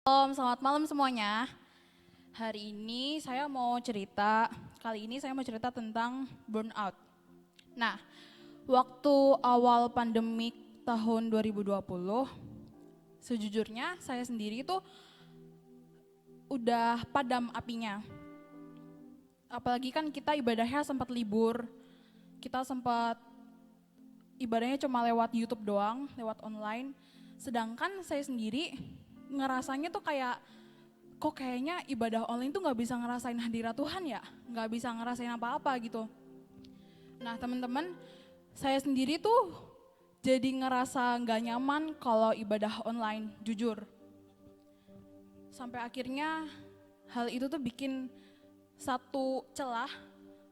Selamat malam semuanya. Hari ini saya mau cerita, kali ini saya mau cerita tentang burnout. Nah, waktu awal pandemik tahun 2020, sejujurnya saya sendiri itu udah padam apinya. Apalagi kan kita ibadahnya sempat libur, kita sempat ibadahnya cuma lewat YouTube doang, lewat online. Sedangkan saya sendiri ngerasanya tuh kayak kok kayaknya ibadah online tuh nggak bisa ngerasain hadirat Tuhan ya, nggak bisa ngerasain apa-apa gitu. Nah teman-teman, saya sendiri tuh jadi ngerasa nggak nyaman kalau ibadah online, jujur. Sampai akhirnya hal itu tuh bikin satu celah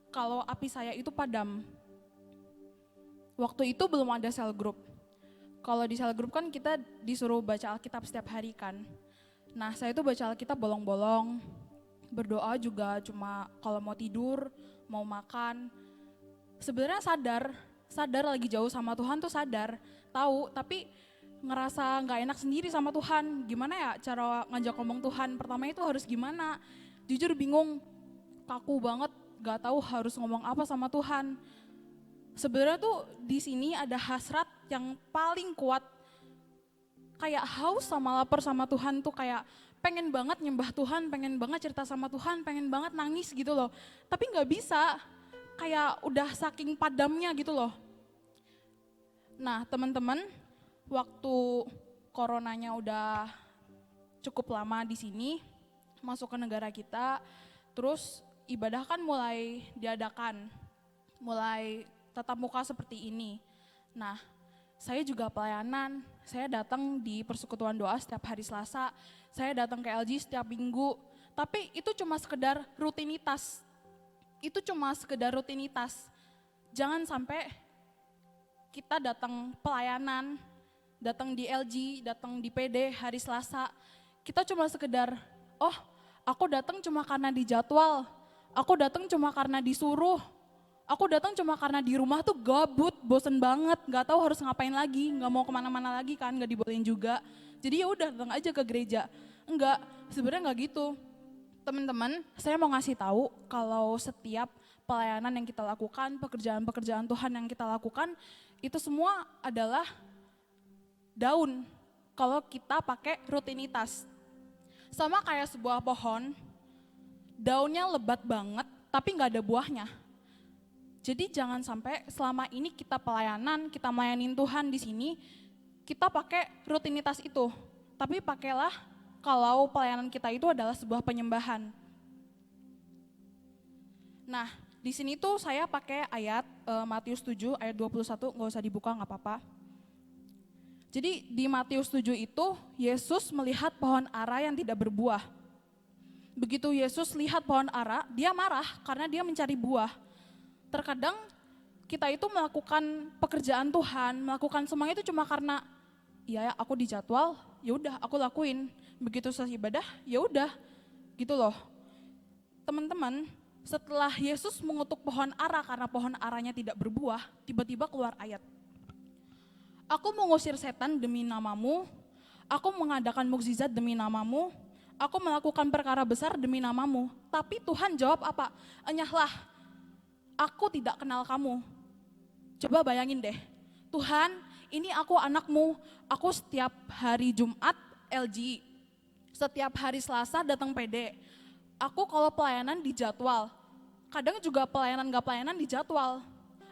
kalau api saya itu padam. Waktu itu belum ada cell group. Kalau di cell group kan kita disuruh baca Alkitab setiap hari kan. Nah saya itu baca Alkitab bolong-bolong, berdoa juga cuma kalau mau tidur, mau makan. Sebenarnya sadar lagi jauh sama Tuhan tuh sadar, tahu, tapi ngerasa nggak enak sendiri sama Tuhan. Gimana ya cara ngajak ngomong Tuhan, pertama itu harus gimana? Jujur bingung, kaku banget, nggak tahu harus ngomong apa sama Tuhan. Sebenarnya tuh di sini ada hasrat yang paling kuat, kayak haus sama lapar sama Tuhan tuh kayak pengen banget nyembah Tuhan, pengen banget cerita sama Tuhan, pengen banget nangis gitu loh. Tapi nggak bisa, kayak udah saking padamnya gitu loh. Nah teman-teman, waktu coronanya udah cukup lama di sini, masuk ke negara kita, terus ibadah kan mulai diadakan, mulai tatap muka seperti ini. Nah, saya juga pelayanan, saya datang di persekutuan doa setiap hari Selasa, saya datang ke LG setiap minggu, tapi itu cuma sekedar rutinitas. Itu cuma sekedar rutinitas. Jangan sampai kita datang pelayanan, datang di LG, datang di PD hari Selasa, kita cuma sekedar, oh aku datang cuma karena dijadwal, aku datang cuma karena disuruh, aku datang cuma karena di rumah tuh gabut, bosen banget, nggak tahu harus ngapain lagi, nggak mau kemana-mana lagi kan, nggak dibolehin juga. Jadi ya udah datang aja ke gereja. Enggak, sebenarnya nggak gitu. Teman-teman, saya mau ngasih tahu kalau setiap pelayanan yang kita lakukan, pekerjaan-pekerjaan Tuhan yang kita lakukan, itu semua adalah daun. Kalau kita pakai rutinitas. Sama kayak sebuah pohon, daunnya lebat banget, tapi nggak ada buahnya. Jadi jangan sampai selama ini kita pelayanan, kita melayanin Tuhan di sini, kita pakai rutinitas itu. Tapi pakailah kalau pelayanan kita itu adalah sebuah penyembahan. Nah, di sini tuh saya pakai ayat Matius 7 ayat 21, nggak usah dibuka nggak apa-apa. Jadi di Matius 7 itu Yesus melihat pohon ara yang tidak berbuah. Begitu Yesus lihat pohon ara, dia marah karena dia mencari buah. Terkadang kita itu melakukan pekerjaan Tuhan, melakukan semua itu cuma karena ya aku dijadwal, ya udah aku lakuin. Begitu selesai ibadah, ya udah, gitu loh. Teman-teman, setelah Yesus mengutuk pohon ara karena pohon aranya tidak berbuah, tiba-tiba keluar ayat. Aku mengusir setan demi namamu, aku mengadakan mukjizat demi namamu, aku melakukan perkara besar demi namamu. Tapi Tuhan jawab apa? Enyahlah, aku tidak kenal kamu. Coba bayangin deh, Tuhan ini aku anakmu, aku setiap hari Jumat LG, setiap hari Selasa datang PD, aku kalau pelayanan di jadwal, kadang juga pelayanan gak pelayanan di jadwal.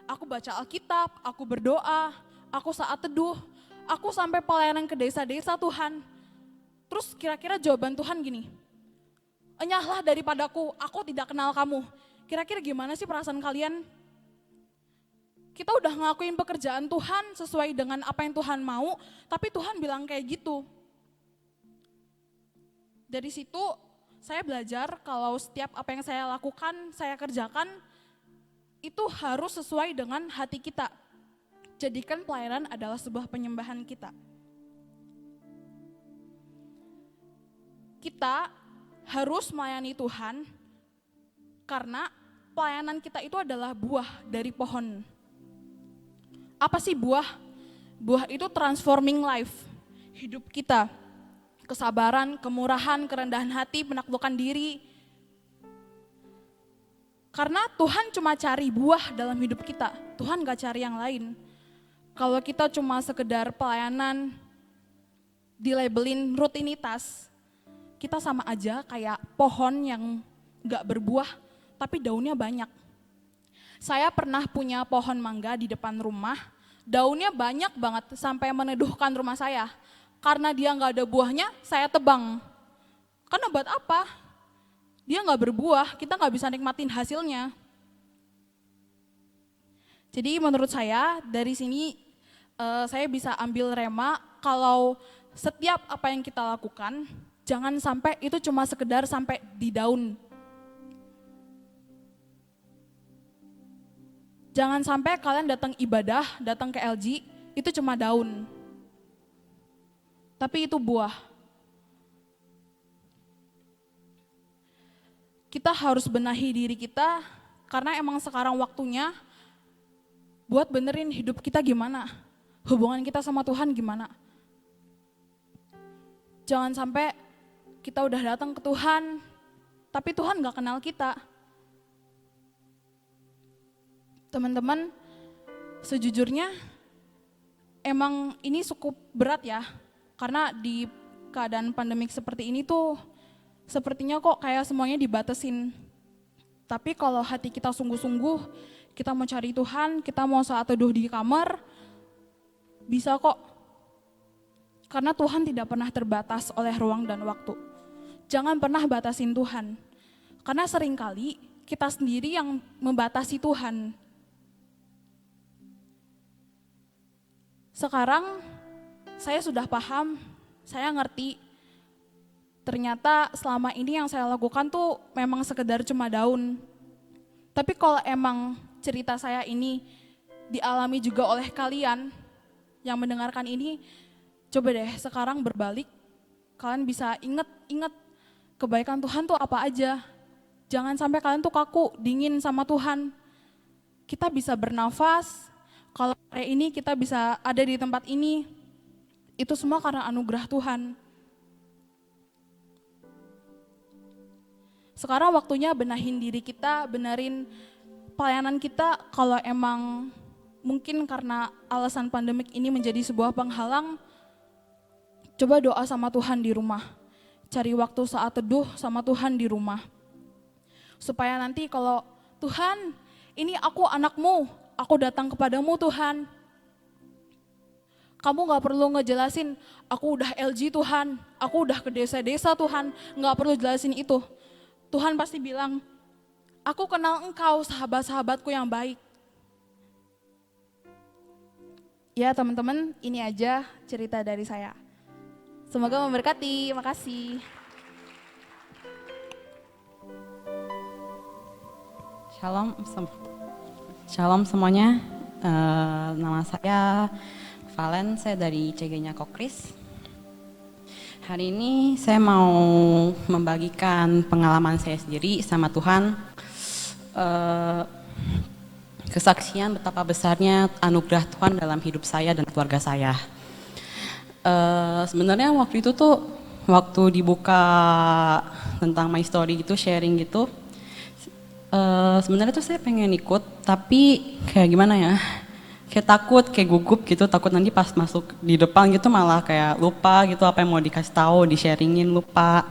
Aku baca Alkitab, aku berdoa, aku saat teduh, aku sampai pelayanan ke desa-desa Tuhan. Terus kira-kira jawaban Tuhan gini, enyahlah daripadaku, aku tidak kenal kamu. Kira-kira gimana sih perasaan kalian? Kita udah ngelakuin pekerjaan Tuhan sesuai dengan apa yang Tuhan mau, tapi Tuhan bilang kayak gitu. Dari situ saya belajar kalau setiap apa yang saya lakukan, saya kerjakan, itu harus sesuai dengan hati kita. Jadikan pelayanan adalah sebuah penyembahan kita. Kita harus melayani Tuhan karena pelayanan kita itu adalah buah dari pohon. Apa sih buah? Buah itu transforming life, hidup kita. kesabaran, kemurahan, kerendahan hati, menaklukkan diri. Karena Tuhan cuma cari buah dalam hidup kita, Tuhan gak cari yang lain. Kalau kita cuma sekedar pelayanan, dilabelin rutinitas, kita sama aja kayak pohon yang gak berbuah, tapi daunnya banyak. Saya pernah punya pohon mangga di depan rumah, daunnya banyak banget sampai meneduhkan rumah saya. Karena dia gak ada buahnya, saya tebang. Karena buat apa? Dia gak berbuah, kita gak bisa nikmatin hasilnya. Jadi menurut saya dari sini saya bisa ambil rema kalau setiap apa yang kita lakukan, jangan sampai itu cuma sekedar sampai di daun. Jangan sampai kalian datang ibadah, datang ke LG, itu cuma daun. Tapi itu buah. Kita harus benahi diri kita, karena emang sekarang waktunya buat benerin hidup kita gimana. Hubungan kita sama Tuhan gimana. Jangan sampai kita udah datang ke Tuhan, tapi Tuhan gak kenal kita. Teman-teman, sejujurnya emang ini cukup berat ya, karena di keadaan pandemik seperti ini tuh sepertinya kok kayak semuanya dibatasin. Tapi kalau hati kita sungguh-sungguh, kita mau cari Tuhan, kita mau saat teduh di kamar, bisa kok. Karena Tuhan tidak pernah terbatas oleh ruang dan waktu. Jangan pernah batasin Tuhan. Karena seringkali kita sendiri yang membatasi Tuhan. Sekarang saya sudah paham, saya ngerti, ternyata selama ini yang saya lakukan tuh memang sekedar cuma daun. Tapi kalau emang cerita saya ini dialami juga oleh kalian yang mendengarkan ini, coba deh sekarang berbalik, kalian bisa ingat kebaikan Tuhan tuh apa aja. Jangan sampai kalian tuh kaku, dingin sama Tuhan. Kita bisa bernafas, kalau hari ini kita bisa ada di tempat ini, itu semua karena anugerah Tuhan. Sekarang waktunya benahin diri kita, benerin pelayanan kita. Kalau emang mungkin karena alasan pandemik ini menjadi sebuah penghalang, coba doa sama Tuhan di rumah. Cari waktu saat teduh sama Tuhan di rumah. Supaya nanti kalau Tuhan, ini aku anakmu, aku datang kepadamu Tuhan. Kamu gak perlu ngejelasin, aku udah LG Tuhan, aku udah ke desa-desa Tuhan, gak perlu jelasin itu. Tuhan pasti bilang, aku kenal engkau sahabat-sahabatku yang baik. Ya teman-teman, ini aja cerita dari saya. Semoga memberkati, makasih. Shalom semuanya, nama saya Valen, saya dari CG-nya Kokris. Hari ini saya mau membagikan pengalaman saya sendiri sama Tuhan, kesaksian betapa besarnya anugerah Tuhan dalam hidup saya dan keluarga saya. Sebenarnya waktu itu tuh, waktu dibuka tentang my story gitu, sharing gitu, sebenarnya tuh saya pengen ikut, tapi kayak gimana ya, kayak takut, kayak gugup gitu, takut nanti pas masuk di depan gitu malah kayak lupa gitu apa yang mau dikasih tahu, di-sharingin lupa,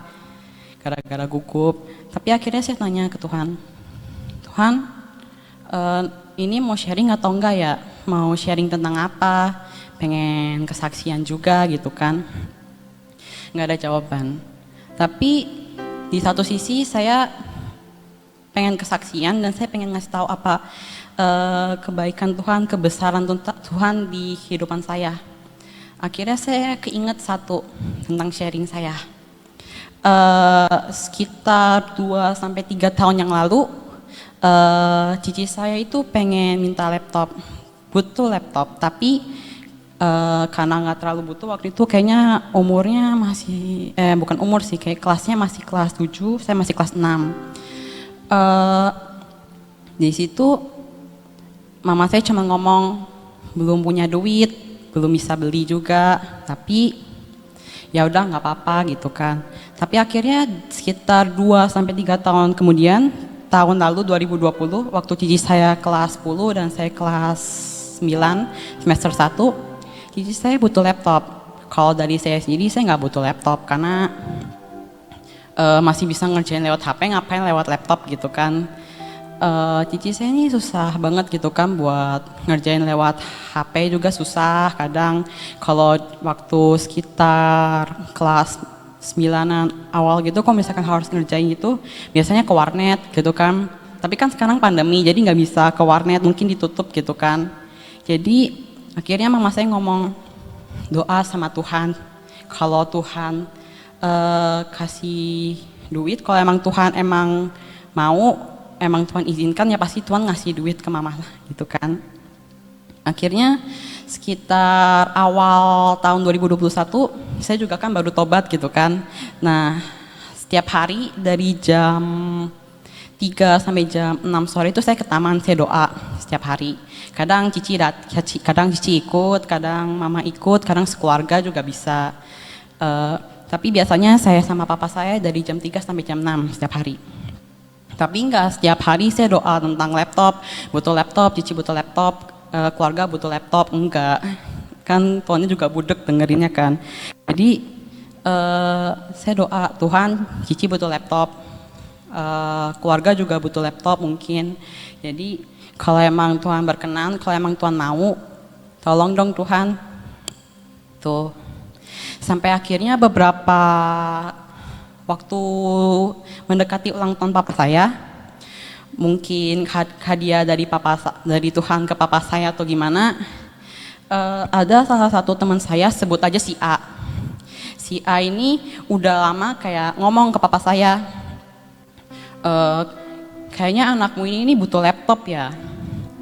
gara-gara gugup. Tapi akhirnya saya tanya ke Tuhan, Tuhan, ini mau sharing atau enggak ya? Mau sharing tentang apa? Pengen kesaksian juga gitu kan? Nggak ada jawaban. Tapi di satu sisi saya pengen kesaksian dan saya pengen ngasih tahu apa kebaikan Tuhan, kebesaran Tuhan di kehidupan saya. Akhirnya saya keinget satu tentang sharing saya. Sekitar 2-3 tahun yang lalu, cici saya itu pengen minta laptop, butuh laptop, tapi karena nggak terlalu butuh waktu itu, kayaknya umurnya masih, bukan umur sih, kayak kelasnya masih kelas 7, saya masih kelas 6. Di situ mama saya cuma ngomong belum punya duit, belum bisa beli juga, tapi ya udah nggak apa-apa gitu kan. Tapi akhirnya sekitar 2 sampai 3 tahun kemudian, tahun lalu 2020, waktu cici saya kelas 10 dan saya kelas 9 semester 1, cici saya butuh laptop. Kalau dari saya sendiri saya nggak butuh laptop karena masih bisa ngerjain lewat HP, ngapain lewat laptop gitu kan. Cici saya ini susah banget gitu kan buat ngerjain lewat HP juga susah. Kadang kalau waktu sekitar kelas 9-an awal gitu, kalau misalkan harus ngerjain gitu biasanya ke warnet gitu kan. Tapi kan sekarang pandemi jadi nggak bisa ke warnet, mungkin ditutup gitu kan. Jadi akhirnya mama saya ngomong doa sama Tuhan, kalau Tuhan kasih duit, kalau emang Tuhan emang mau, emang Tuhan izinkan, ya pasti Tuhan ngasih duit ke mama gitu kan. Akhirnya sekitar awal tahun 2021 saya juga kan baru tobat gitu kan. Nah setiap hari dari jam 3 sampai jam 6 sore itu saya ke taman, saya doa setiap hari. Kadang cici ikut, kadang mama ikut, kadang sekeluarga juga bisa. Tapi biasanya saya sama papa saya dari jam 3 sampai jam 6 setiap hari. Tapi enggak setiap hari saya doa tentang laptop, cici butuh laptop, keluarga butuh laptop, enggak. Kan Tuhannya juga budek dengerinnya kan. Jadi saya doa, Tuhan cici butuh laptop, keluarga juga butuh laptop mungkin. Jadi kalau emang Tuhan berkenan, kalau emang Tuhan mau, tolong dong Tuhan. Tuh. Sampai akhirnya beberapa waktu mendekati ulang tahun papa saya, mungkin hadiah dari Tuhan ke papa saya atau gimana, ada salah satu teman saya, sebut aja si A. Si A ini udah lama kayak ngomong ke papa saya, kayaknya anakmu ini butuh laptop ya.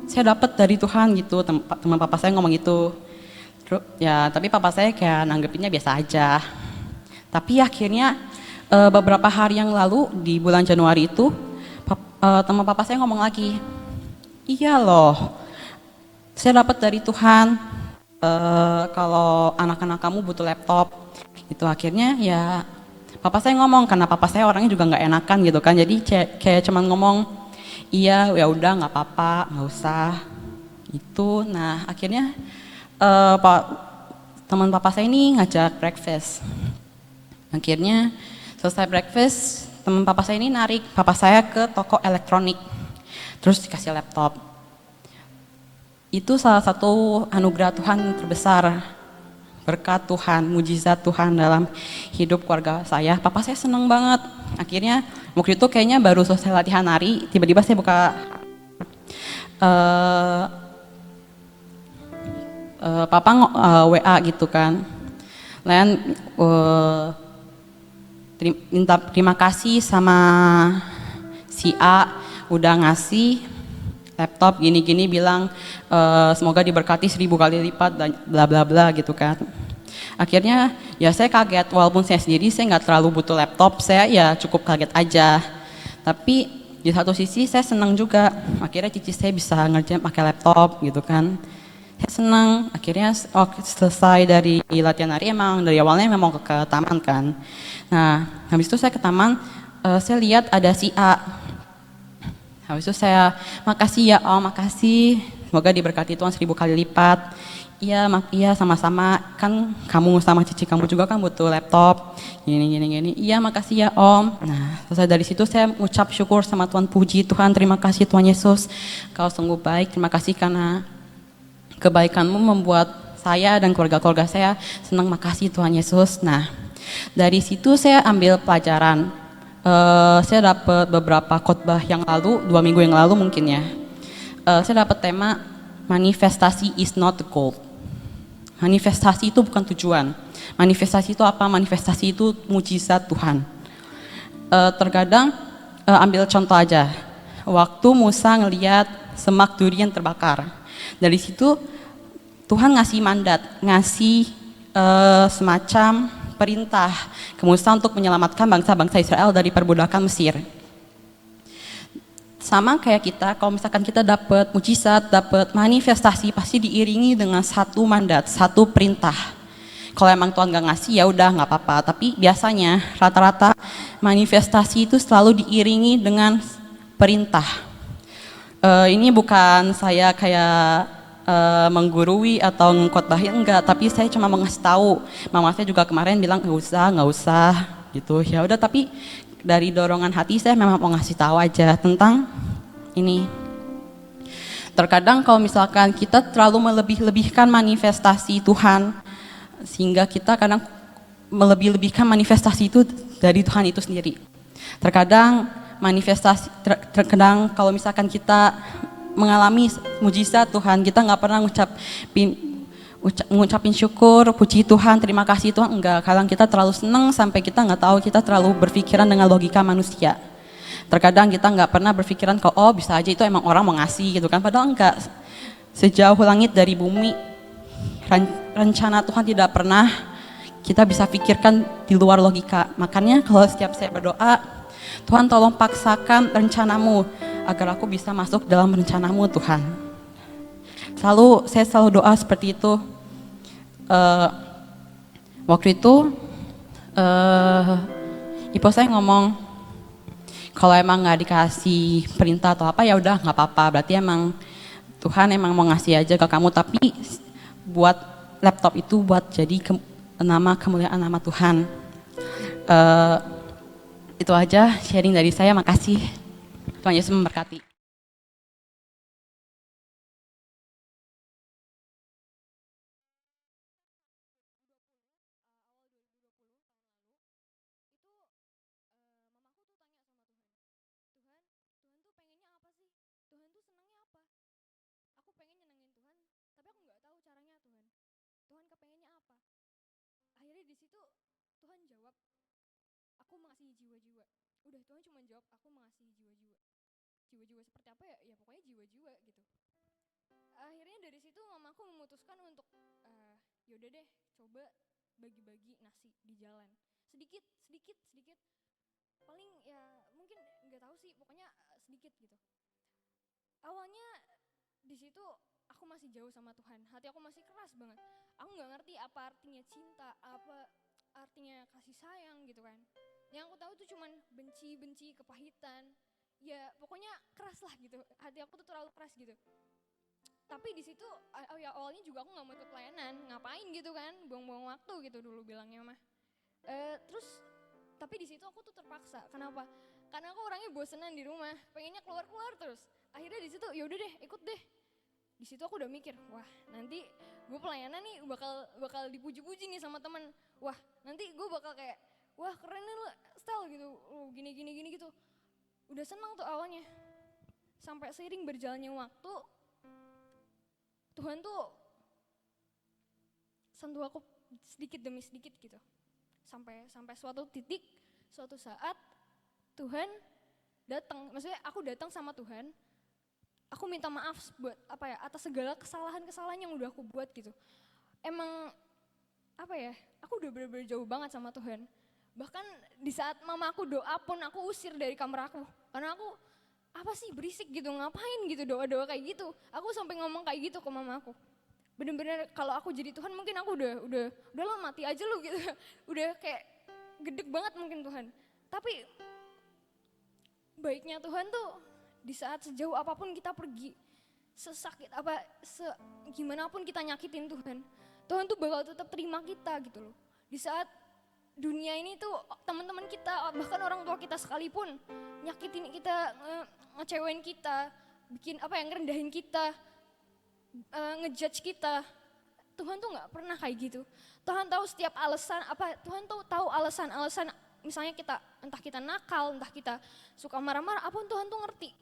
Saya dapat dari Tuhan gitu, teman papa saya ngomong gitu. Ya, tapi papa saya kayak nanggepinnya biasa aja. Tapi akhirnya beberapa hari yang lalu di bulan Januari itu teman papa saya ngomong lagi, iya loh, saya dapat dari Tuhan kalau anak-anak kamu butuh laptop. Itu akhirnya ya papa saya ngomong, karena papa saya orangnya juga nggak enakan gitu kan, jadi kayak cuman ngomong, iya ya udah nggak apa-apa, nggak usah itu. Nah akhirnya teman papa saya ini ngajak breakfast. Akhirnya selesai breakfast, teman papa saya ini narik papa saya ke toko elektronik, terus dikasih laptop. Itu salah satu anugerah Tuhan terbesar, berkat Tuhan, mujizat Tuhan dalam hidup keluarga saya. Papa saya senang banget. Akhirnya waktu itu kayaknya baru selesai latihan nari, tiba-tiba saya buka papa WA gitu kan. Lain minta terima kasih sama si A udah ngasih laptop gini-gini, bilang semoga diberkati 1000 kali lipat dan bla bla bla gitu kan. Akhirnya ya saya kaget, walaupun saya sendiri saya nggak terlalu butuh laptop, saya ya cukup kaget aja. Tapi di satu sisi saya senang juga, akhirnya cici saya bisa ngerjain pakai laptop gitu kan. Saya senang. Akhirnya selesai dari latihan nari, emang dari awalnya memang ke taman kan. Nah habis itu saya ke taman, saya lihat ada si A. Habis itu saya, makasih ya Om, makasih, semoga diberkati Tuhan 1000 kali lipat. Iya sama-sama, kan kamu sama cici kamu juga kan butuh laptop, gini. Iya makasih ya Om. Nah selesai dari situ saya ucap syukur sama Tuhan, puji Tuhan, terima kasih Tuhan Yesus, Kau sungguh baik, terima kasih karena kebaikanmu membuat saya dan keluarga-keluarga saya senang, makasih Tuhan Yesus. Nah dari situ saya ambil pelajaran. Saya dapat beberapa khotbah yang lalu, 2 minggu yang lalu mungkin ya. Saya dapat tema manifestasi is not the goal. Manifestasi itu bukan tujuan. Manifestasi itu apa? Manifestasi itu mujizat Tuhan. Terkadang ambil contoh aja. Waktu Musa ngelihat semak durian terbakar, dari situ Tuhan ngasih mandat, ngasih semacam perintah ke Musa untuk menyelamatkan bangsa-bangsa Israel dari perbudakan Mesir. Sama kayak kita, kalau misalkan kita dapat mujizat, dapat manifestasi, pasti diiringi dengan satu mandat, satu perintah. Kalau emang Tuhan gak ngasih ya udah nggak apa-apa. Tapi biasanya rata-rata manifestasi itu selalu diiringi dengan perintah. Ini bukan saya kayak menggurui atau mengkhotbahin, enggak, tapi saya cuma mau ngasih tahu. Mama saya juga kemarin bilang nggak usah gitu. Ya udah, tapi dari dorongan hati saya memang mau ngasih tahu aja tentang ini. Terkadang kalau misalkan kita terlalu melebih-lebihkan manifestasi Tuhan, sehingga kita kadang melebih-lebihkan manifestasi itu dari Tuhan itu sendiri. Terkadang manifestasi, terkadang kalau misalkan kita mengalami mujizat Tuhan, kita nggak pernah ngucapin syukur, puji Tuhan, terima kasih Tuhan, enggak. Kadang kita terlalu senang sampai kita nggak tahu, kita terlalu berpikiran dengan logika manusia. Terkadang kita nggak pernah berpikiran kalau oh bisa aja itu emang orang mau ngasih gitu kan, padahal enggak. Sejauh langit dari bumi, rencana Tuhan tidak pernah kita bisa pikirkan di luar logika. Makanya kalau setiap saya berdoa, Tuhan tolong paksakan rencanamu agar aku bisa masuk dalam rencanamu Tuhan. Saya selalu doa seperti itu. Waktu itu ibu saya ngomong, kalau emang nggak dikasih perintah atau apa ya udah nggak apa-apa. Berarti emang Tuhan emang mau ngasih aja ke kamu. Tapi buat laptop itu buat jadi kemuliaan nama Tuhan. Itu aja sharing dari saya, makasih. Tuhan Yesus memberkati. Akhirnya di situ Tuhan jawab, aku mengasihi jiwa-jiwa. Udah, Tuhan cuma jawab, aku mengasihi jiwa-jiwa. Jiwa-jiwa seperti apa ya? Ya pokoknya jiwa-jiwa gitu. Akhirnya dari situ mamaku memutuskan untuk yaudah deh, coba bagi-bagi nasi di jalan. Sedikit. Paling ya mungkin nggak tahu sih, pokoknya sedikit gitu. Awalnya di situ aku masih jauh sama Tuhan, hati aku masih keras banget. Aku nggak ngerti apa artinya cinta, apa artinya kasih sayang gitu kan. Yang aku tahu tuh cuman benci, kepahitan. Ya pokoknya keras lah gitu. Hati aku tuh terlalu keras gitu. Tapi di situ ya awalnya juga aku nggak mau ikut pelayanan, ngapain gitu kan, buang-buang waktu gitu dulu bilangnya mah. Terus tapi di situ aku tuh terpaksa. Kenapa? Karena aku orangnya bosenan di rumah, pengennya keluar terus. Akhirnya di situ yaudah deh, ikut deh. Di situ aku udah mikir, wah nanti gue pelayanan nih bakal dipuji-puji nih sama teman. Wah nanti gue bakal kayak, wah keren nih lo style gitu, gini gitu. Udah senang tuh awalnya. Sampai seiring berjalannya waktu, Tuhan tuh sentuh aku sedikit demi sedikit gitu. Sampai suatu titik, suatu saat Tuhan datang. Maksudnya aku datang sama Tuhan. Aku minta maaf buat atas segala kesalahan yang udah aku buat gitu. Emang aku udah bener-bener jauh banget sama Tuhan. Bahkan di saat mama aku doa pun aku usir dari kamar aku. Karena aku apa sih berisik gitu, ngapain gitu doa-doa kayak gitu. Aku sampai ngomong kayak gitu ke mama aku. Bener-bener kalau aku jadi Tuhan mungkin aku udahlah mati aja lu gitu. Udah kayak gedek banget mungkin Tuhan. Tapi baiknya Tuhan tuh di saat sejauh apapun kita pergi, sesakit gimana pun kita nyakitin Tuhan tuh bakal tetap terima kita gitu loh. Di saat dunia ini tuh teman-teman kita, bahkan orang tua kita sekalipun nyakitin kita, ngecewain kita, bikin ngerendahin kita, ngejudge kita, Tuhan tuh nggak pernah kayak gitu. Tuhan tahu setiap alasan Tuhan tuh tahu alasan misalnya entah kita nakal, entah kita suka marah-marah, apapun Tuhan tuh ngerti.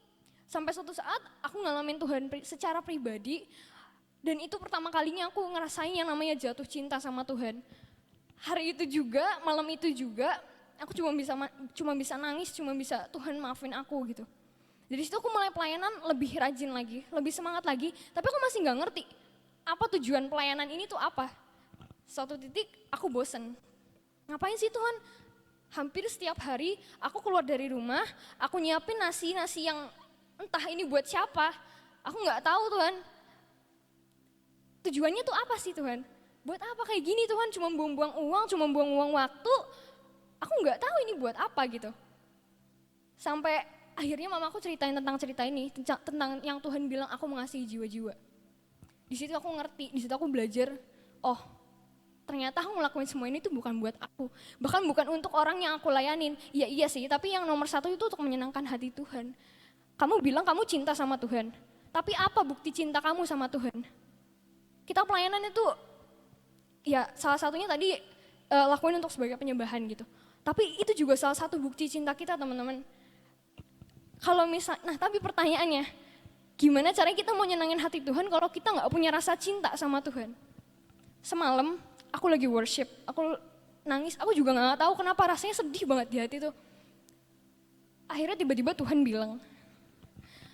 Sampai suatu saat aku ngalamin Tuhan secara pribadi, dan itu pertama kalinya aku ngerasain yang namanya jatuh cinta sama Tuhan. Hari itu juga, malam itu juga, aku cuma bisa nangis, cuma bisa Tuhan maafin aku gitu. Dari situ aku mulai pelayanan lebih rajin lagi, lebih semangat lagi, tapi aku masih nggak ngerti apa tujuan pelayanan ini tuh apa. Suatu titik aku bosen. Ngapain sih Tuhan? Hampir setiap hari aku keluar dari rumah, aku nyiapin nasi yang entah ini buat siapa, aku nggak tahu Tuhan. Tujuannya tuh apa sih Tuhan? buat apa kayak gini Tuhan, cuma buang-buang uang, cuma buang-buang waktu, aku nggak tahu ini buat apa gitu. Sampai akhirnya mamaku ceritain tentang cerita ini, tentang yang Tuhan bilang aku mengasihi jiwa-jiwa. Di situ aku ngerti, di situ aku belajar, oh ternyata aku ngelakuin semua ini tuh bukan buat aku, bahkan bukan untuk orang yang aku layanin. Ya iya sih, tapi yang nomor satu itu untuk menyenangkan hati Tuhan. Kamu bilang kamu cinta sama Tuhan, tapi apa bukti cinta kamu sama Tuhan? Kita pelayanan itu, ya salah satunya tadi lakuin untuk sebagai penyembahan gitu. Tapi itu juga salah satu bukti cinta kita teman-teman. Kalau nah tapi pertanyaannya, gimana caranya kita mau nyenangin hati Tuhan kalau kita nggak punya rasa cinta sama Tuhan? Semalam aku lagi worship, aku nangis, aku juga nggak tahu kenapa rasanya sedih banget di hati tuh. Akhirnya tiba-tiba Tuhan bilang,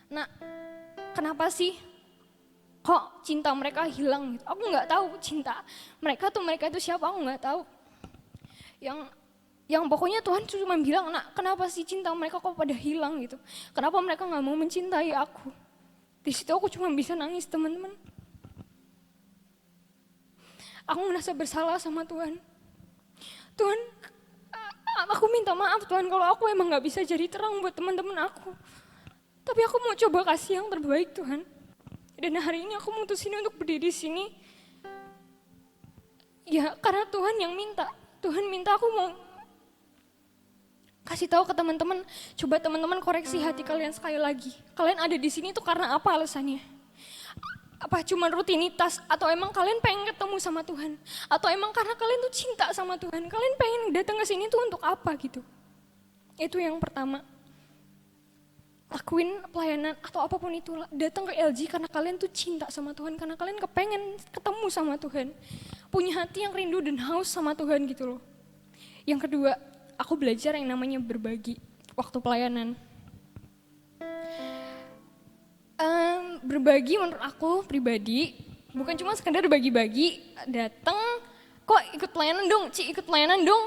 nah kenapa sih kok cinta mereka hilang gitu? Aku nggak tahu cinta mereka itu siapa, aku nggak tahu. Yang pokoknya Tuhan cuma bilang, nak kenapa sih cinta mereka kok pada hilang gitu? Kenapa mereka nggak mau mencintai aku? Di situ aku cuma bisa nangis teman-teman. Aku merasa bersalah sama Tuhan. Tuhan, aku minta maaf Tuhan kalau aku emang nggak bisa jadi terang buat teman-teman aku. Tapi aku mau coba kasih yang terbaik Tuhan. Dan hari ini aku mutusin untuk berdiri di sini. Ya karena Tuhan yang minta. Tuhan minta aku mau kasih tahu ke teman-teman, coba teman-teman koreksi hati kalian sekali lagi. Kalian ada di sini tuh karena apa alasannya? Apa cuma rutinitas atau emang kalian pengen ketemu sama Tuhan? Atau emang karena kalian tuh cinta sama Tuhan? Kalian pengen datang ke sini tuh untuk apa gitu? Itu yang pertama. Lakuin pelayanan atau apapun itu, datang ke LG karena kalian tuh cinta sama Tuhan, karena kalian kepengen ketemu sama Tuhan. Punya hati yang rindu dan haus sama Tuhan gitu loh. Yang kedua, aku belajar yang namanya berbagi waktu pelayanan. Berbagi menurut aku pribadi bukan cuma sekedar bagi-bagi, datang kok ikut pelayanan dong, ikut pelayanan dong.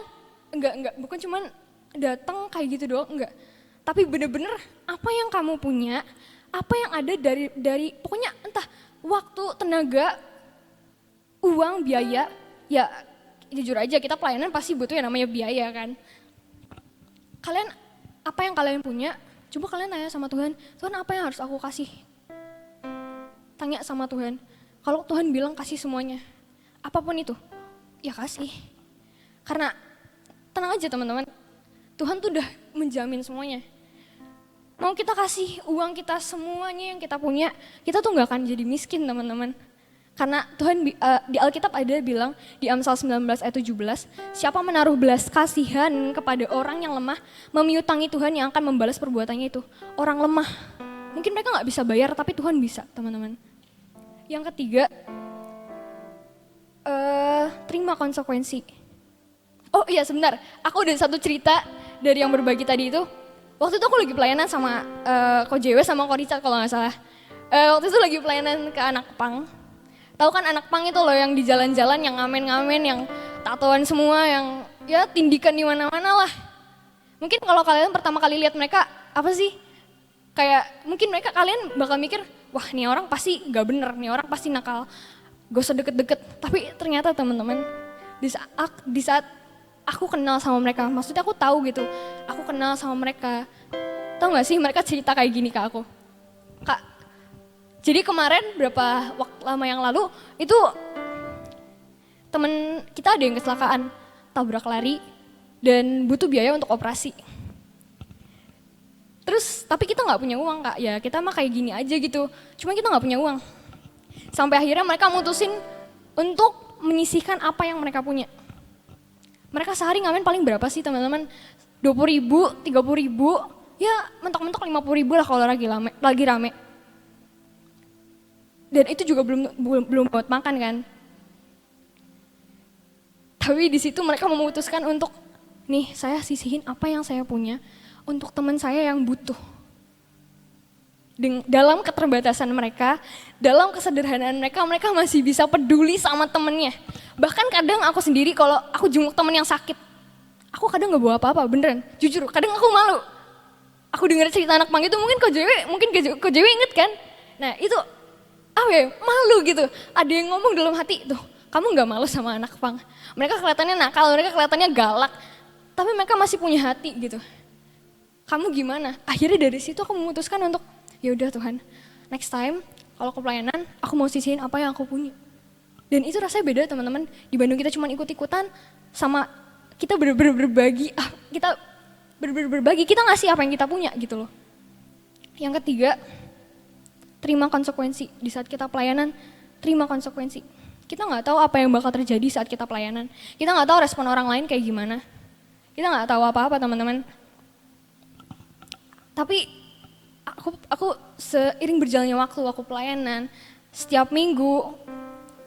Enggak, bukan cuma datang kayak gitu doang, enggak. Tapi bener-bener apa yang kamu punya, apa yang ada dari pokoknya entah waktu, tenaga, uang, biaya, ya jujur aja kita pelayanan pasti butuh yang namanya biaya kan. Kalian, apa yang kalian punya, coba kalian tanya sama Tuhan, Tuhan apa yang harus aku kasih? Tanya sama Tuhan, kalau Tuhan bilang kasih semuanya, apapun itu, ya kasih. Karena tenang aja teman-teman, Tuhan tuh udah menjamin semuanya. Mau kita kasih uang kita semuanya yang kita punya, kita tuh gak akan jadi miskin teman-teman. Karena Tuhan di Alkitab ada bilang di Amsal 19 ayat 17, siapa menaruh belas kasihan kepada orang yang lemah, memiutangi Tuhan yang akan membalas perbuatannya itu. Orang lemah, mungkin mereka gak bisa bayar tapi Tuhan bisa teman-teman. Yang ketiga, terima konsekuensi. Oh iya sebentar, aku ada satu cerita dari yang berbagi tadi itu. Waktu itu aku lagi pelayanan sama Ko Jewe sama Ko Richard kalau gak salah. Waktu itu lagi pelayanan ke anak pang. Tahu kan anak pang itu loh yang di jalan-jalan, yang ngamen-ngamen, yang tatoan semua, yang ya tindikan di mana-mana lah. Mungkin kalau kalian pertama kali lihat mereka, apa sih? Kayak mungkin kalian bakal mikir, wah nih orang pasti gak bener, nih orang pasti nakal. Gak usah deket-deket. Tapi ternyata teman-teman, di saat aku kenal sama mereka, maksudnya aku tahu gitu, aku kenal sama mereka. Tahu gak sih mereka cerita kayak gini ke aku? Kak, jadi kemarin berapa waktu lama yang lalu itu temen kita ada yang kecelakaan, tabrak lari dan butuh biaya untuk operasi. Terus tapi kita nggak punya uang kak, ya kita mah kayak gini aja gitu, cuma kita nggak punya uang. Sampai akhirnya mereka mutusin untuk menyisihkan apa yang mereka punya. Mereka sehari ngamen paling berapa sih teman-teman? 20.000, 30.000, ya mentok-mentok 50.000 lah kalau lagi rame. Dan itu juga belum buat makan kan. Tapi di situ mereka memutuskan untuk, nih saya sisihin apa yang saya punya untuk teman saya yang butuh. Dalam keterbatasan mereka, dalam kesederhanaan mereka, mereka masih bisa peduli sama temennya. Bahkan kadang aku sendiri kalau aku jenguk temen yang sakit, aku kadang gak bawa apa-apa, beneran. Jujur, kadang aku malu. Aku dengar cerita anak pang itu mungkin Ko Jewe inget kan? Nah itu, malu gitu. Ada yang ngomong dalam hati, tuh Kamu nggak malu sama anak pang? Mereka kelihatannya nakal, mereka kelihatannya galak, tapi mereka masih punya hati gitu. Kamu gimana? Akhirnya dari situ aku memutuskan untuk, ya udah Tuhan, next time kalau ke pelayanan, aku mau sisihin apa yang aku punya. Dan itu rasanya beda teman-teman, dibanding kita cuma ikut-ikutan sama kita berbagi, kita berbagi, kita ngasih apa yang kita punya gitu loh. Yang ketiga, terima konsekuensi. Di saat kita pelayanan, terima konsekuensi. Kita nggak tahu apa yang bakal terjadi saat kita pelayanan. Kita nggak tahu respon orang lain kayak gimana. Kita nggak tahu apa-apa teman-teman. Tapi aku seiring berjalannya waktu, aku pelayanan, setiap minggu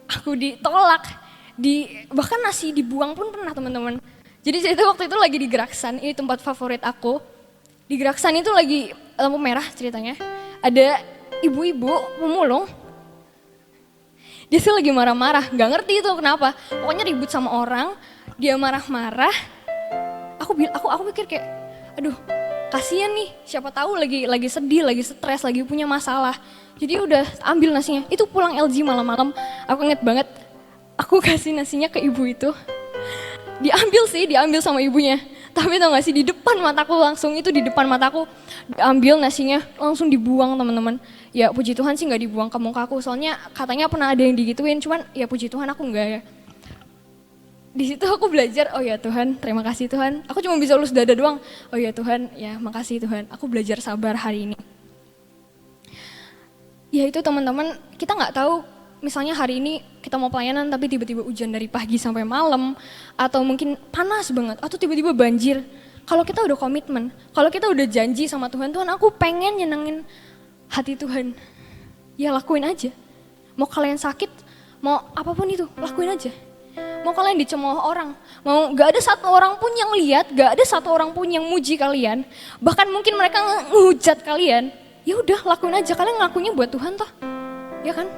aku ditolak, bahkan nasi dibuang pun pernah teman-teman. Jadi itu waktu itu lagi di Geraksan, ini tempat favorit aku. Di Geraksan itu lagi lampu merah ceritanya. Ada ibu-ibu pemulung. Dia sih lagi marah-marah, nggak ngerti itu kenapa. Pokoknya ribut sama orang, dia marah-marah. Aku pikir kayak, aduh, kasihan nih, siapa tahu lagi sedih, lagi stres, lagi punya masalah. Jadi udah ambil nasinya. Itu pulang LG malam-malam. Aku inget banget, aku kasih nasinya ke ibu itu. Diambil sama ibunya. Tapi tau gak sih, di depan mataku langsung, itu di depan mataku diambil nasinya, langsung dibuang teman-teman. Ya puji Tuhan sih gak dibuang ke mukaku, soalnya katanya pernah ada yang digituin, cuman ya puji Tuhan aku enggak ya. Di situ aku belajar, oh ya Tuhan, terima kasih Tuhan. Aku cuma bisa ulus dada doang, oh ya Tuhan, ya makasih Tuhan. Aku belajar sabar hari ini. Ya itu teman-teman, kita gak tahu misalnya hari ini kita mau pelayanan tapi tiba-tiba hujan dari pagi sampai malam, atau mungkin panas banget, atau tiba-tiba banjir. Kalau kita udah komitmen, kalau kita udah janji sama Tuhan, Tuhan aku pengen nyenengin hati Tuhan, ya lakuin aja. Mau kalian sakit, mau apapun itu, lakuin aja. Mau kalian dicemooh orang, mau gak ada satu orang pun yang lihat, gak ada satu orang pun yang muji kalian, bahkan mungkin mereka ngehujat kalian, ya udah lakuin aja, kalian ngelakuinnya buat Tuhan toh, ya kan?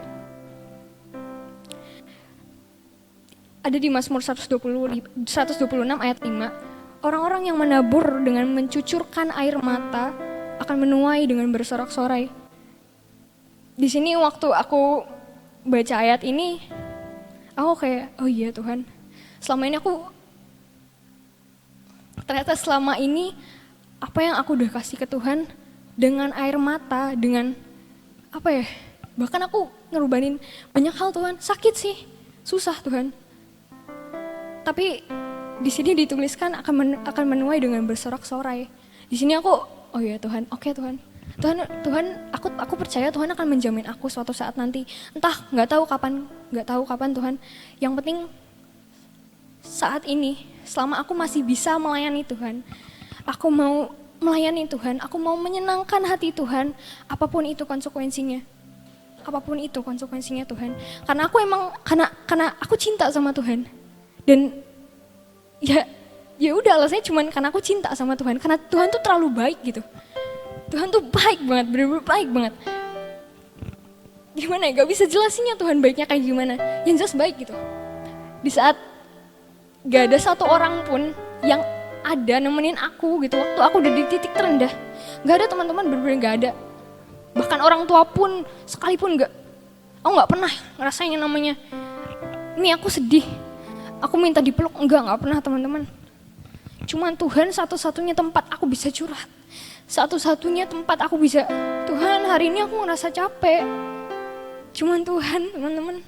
Ada di Mazmur 126 ayat 5, orang-orang yang menabur dengan mencucurkan air mata akan menuai dengan bersorak-sorai. Di sini waktu aku baca ayat ini, aku kayak, oh iya Tuhan, ternyata selama ini apa yang aku udah kasih ke Tuhan dengan air mata, dengan apa ya, bahkan aku ngerubanin banyak hal Tuhan, sakit sih, susah Tuhan. Tapi di sini dituliskan akan menuai dengan bersorak-sorai. Di sini aku, oh ya Tuhan, oke Tuhan. Tuhan, aku percaya Tuhan akan menjamin aku suatu saat nanti. Entah, nggak tahu kapan Tuhan. Yang penting saat ini, selama aku masih bisa melayani Tuhan, aku mau melayani Tuhan, aku mau menyenangkan hati Tuhan, apapun itu konsekuensinya. Apapun itu konsekuensinya Tuhan. Karena aku cinta sama Tuhan. Dan ya udah alasannya cuman karena aku cinta sama Tuhan, karena Tuhan tuh terlalu baik gitu. Tuhan tuh baik banget, bener-bener baik banget. Gimana ya, gak bisa jelasinnya Tuhan baiknya kayak gimana. Yang jelas baik gitu. Di saat gak ada satu orang pun yang ada nemenin aku gitu, waktu aku udah di titik terendah. Gak ada teman-teman, bener-bener gak ada. Bahkan orang tua pun sekalipun aku gak pernah ngerasain yang namanya, ini aku sedih, aku minta dipeluk, enggak pernah teman-teman. Cuman Tuhan satu-satunya tempat aku bisa curhat. Satu-satunya tempat aku bisa, Tuhan hari ini aku ngerasa capek. Cuman Tuhan teman-teman.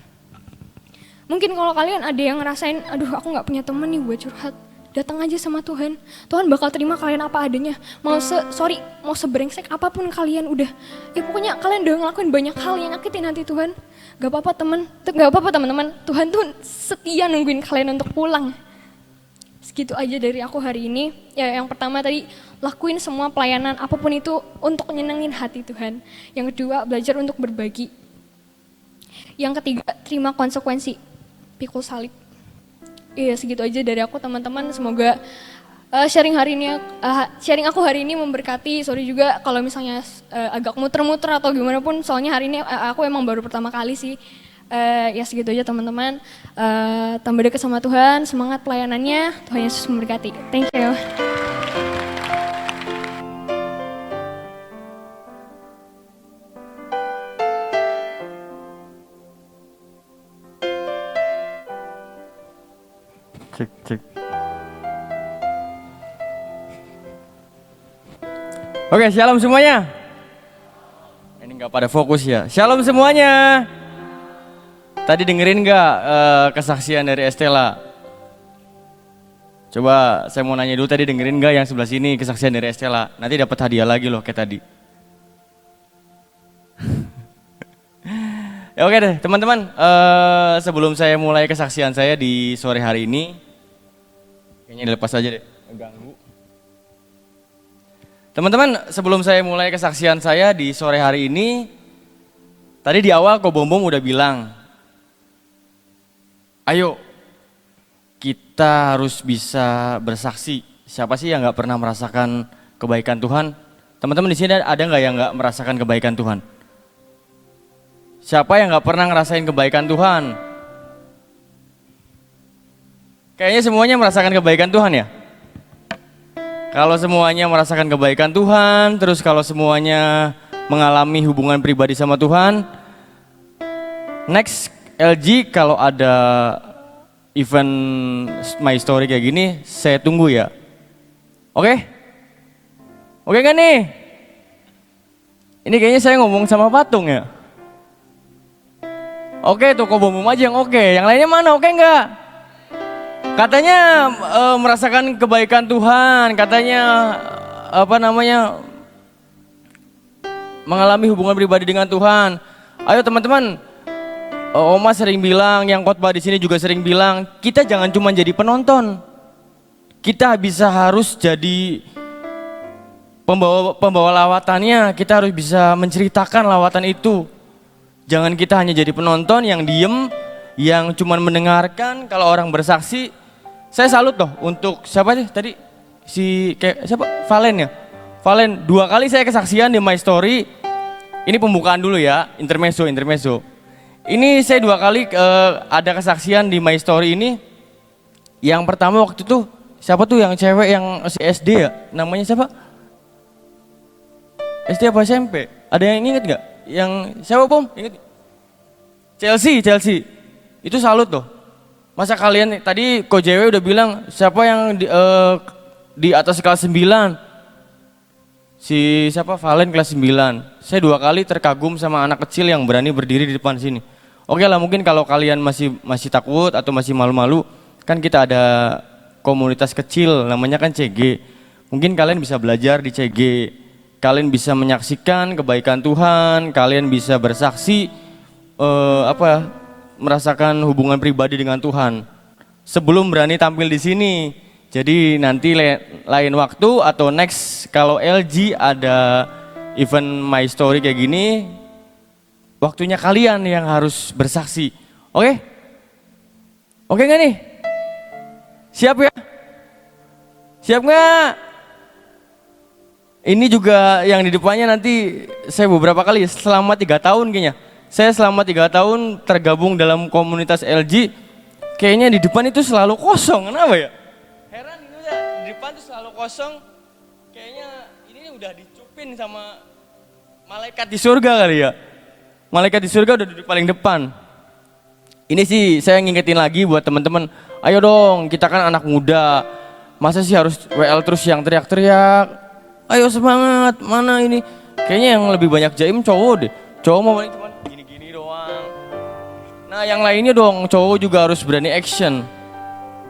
Mungkin kalau kalian ada yang ngerasain, aduh aku gak punya temen nih buat curhat, datang aja sama Tuhan. Tuhan bakal terima kalian apa adanya. Mau sebrengsek apapun kalian udah. Ya pokoknya kalian udah ngelakuin banyak hal yang nyakitin hati Tuhan. Gak apa-apa teman-teman. Tuhan tuh setia nungguin kalian untuk pulang. Segitu aja dari aku hari ini. Ya yang pertama tadi, lakuin semua pelayanan apapun itu untuk nyenengin hati Tuhan. Yang kedua, belajar untuk berbagi. Yang ketiga, terima konsekuensi. Pikul salib. Iya segitu aja dari aku teman-teman. Semoga sharing aku hari ini memberkati. Sorry juga kalau misalnya agak muter-muter atau gimana pun, soalnya hari ini aku emang baru pertama kali sih. Ya segitu aja teman-teman. Tambah dekat sama Tuhan, semangat pelayanannya. Tuhan Yesus memberkati. Thank you. cek. Oke, shalom semuanya. Ini nggak pada fokus ya. Shalom semuanya. Tadi dengerin nggak kesaksian dari Estela? Coba saya mau nanya dulu, tadi dengerin nggak yang sebelah sini kesaksian dari Estela? Nanti dapat hadiah lagi loh kayak tadi. Ya oke deh teman-teman, sebelum saya mulai kesaksian saya di sore hari ini, kayaknya dilepas aja deh, ganggu. Teman-teman, sebelum saya mulai kesaksian saya di sore hari ini, tadi di awal Ko Bom Bom udah bilang, ayo kita harus bisa bersaksi. Siapa sih yang nggak pernah merasakan kebaikan Tuhan? Teman-teman di sini ada nggak yang nggak merasakan kebaikan Tuhan? Siapa yang nggak pernah ngerasain kebaikan Tuhan? Kayaknya semuanya merasakan kebaikan Tuhan ya? Kalau semuanya merasakan kebaikan Tuhan, terus kalau semuanya mengalami hubungan pribadi sama Tuhan, next LG kalau ada event My Story kayak gini, saya tunggu ya. Oke? Oke kan nih? Ini kayaknya saya ngomong sama patung ya? Oke, tuh Ko Bom Bom aja yang oke, yang lainnya mana oke enggak? Katanya merasakan kebaikan Tuhan, katanya mengalami hubungan pribadi dengan Tuhan. Ayo teman-teman, Oma sering bilang, yang khotbah di sini juga sering bilang, kita jangan cuma jadi penonton, kita harus jadi pembawa lawatannya, kita harus bisa menceritakan lawatan itu. Jangan kita hanya jadi penonton yang diem, yang cuma mendengarkan. Kalau orang bersaksi, saya salut loh untuk siapa sih tadi siapa Valen ya. Valen 2 kali saya kesaksian di My Story. Ini pembukaan dulu ya, intermezzo. Ini saya 2 kali ada kesaksian di My Story ini. Yang pertama waktu itu siapa tuh yang cewek yang si SD ya? Namanya siapa? SD apa SMP? Ada yang inget nggak? Yang siapa Pom? Inget? Chelsea. Itu salut loh. Masa kalian tadi Ko JW udah bilang siapa yang di atas kelas 9? Si siapa? Valen kelas 9. Saya 2 kali terkagum sama anak kecil yang berani berdiri di depan sini. Oke lah, mungkin kalau kalian masih takut atau masih malu-malu, kan kita ada komunitas kecil namanya kan CG. Mungkin kalian bisa belajar di CG. Kalian bisa menyaksikan kebaikan Tuhan, kalian bisa bersaksi merasakan hubungan pribadi dengan Tuhan sebelum berani tampil di sini. Jadi nanti lain waktu atau next kalau LG ada event My Story kayak gini, waktunya kalian yang harus bersaksi. Oke? Oke nggak nih? Siap ya? Siap nggak? Ini juga yang di depannya nanti saya beberapa kali selama 3 tahun kayaknya. Saya selama 3 tahun tergabung dalam komunitas LG, kayaknya di depan itu selalu kosong, kenapa ya? Heran ini udah, di depan tuh selalu kosong, kayaknya ini udah dicupin sama malaikat di surga kali ya. Malaikat di surga udah duduk paling depan. Ini sih saya ngingetin lagi buat teman-teman, ayo dong kita kan anak muda, masa sih harus WL terus yang teriak-teriak? Ayo semangat, mana ini? Kayaknya yang lebih banyak jaim cowok deh, cowok mau paling cuma nah yang lainnya dong, cowok juga harus berani action.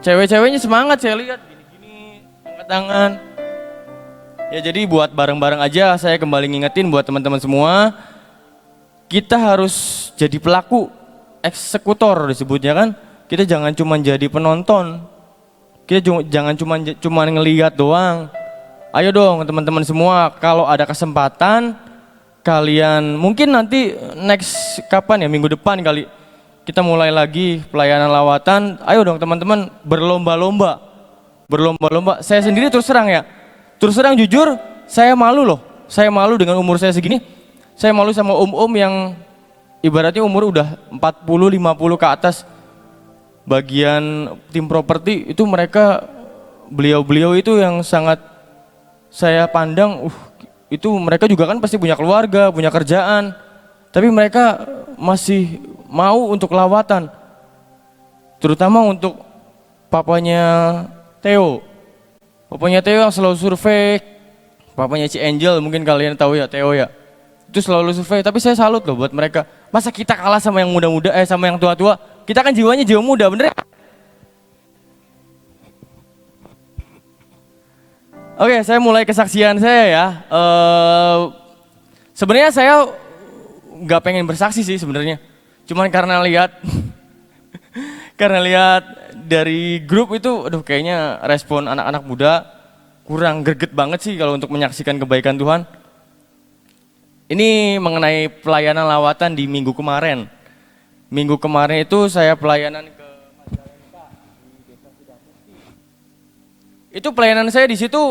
Cewek-ceweknya semangat saya lihat, gini-gini, angkat tangan. Ya jadi buat bareng-bareng aja saya kembali ngingetin buat teman-teman semua, kita harus jadi pelaku, eksekutor disebutnya kan. Kita jangan cuma jadi penonton, kita jangan cuma ngelihat doang. Ayo dong teman-teman semua, kalau ada kesempatan kalian mungkin nanti next kapan ya, minggu depan kali kita mulai lagi pelayanan lawatan. Ayo dong teman-teman berlomba-lomba. Saya sendiri terus terang jujur, saya malu loh. Saya malu dengan umur saya segini. Saya malu sama om-om yang ibaratnya umur udah 40-50 ke atas. Bagian tim properti itu mereka, beliau-beliau itu yang sangat saya pandang, itu mereka juga kan pasti punya keluarga, punya kerjaan. Tapi mereka masih mau untuk lawatan, terutama untuk papanya Theo. Papanya Theo yang selalu survei, papanya Ci Angel mungkin kalian tahu ya, Theo ya. Itu selalu survei, tapi saya salut loh buat mereka. Masa kita kalah sama yang muda-muda, sama yang tua-tua? Kita kan jiwanya jiwa muda, bener ya? Oke, saya mulai kesaksian saya ya. Sebenarnya saya nggak pengen bersaksi sih sebenarnya. Cuman karena lihat karena lihat dari grup itu, aduh kayaknya respon anak-anak muda kurang greget banget sih kalau untuk menyaksikan kebaikan Tuhan. Ini mengenai pelayanan lawatan di minggu kemarin. Minggu kemarin itu saya pelayanan ke Majalengka di Desa Sidamukti. Itu pelayanan saya di situ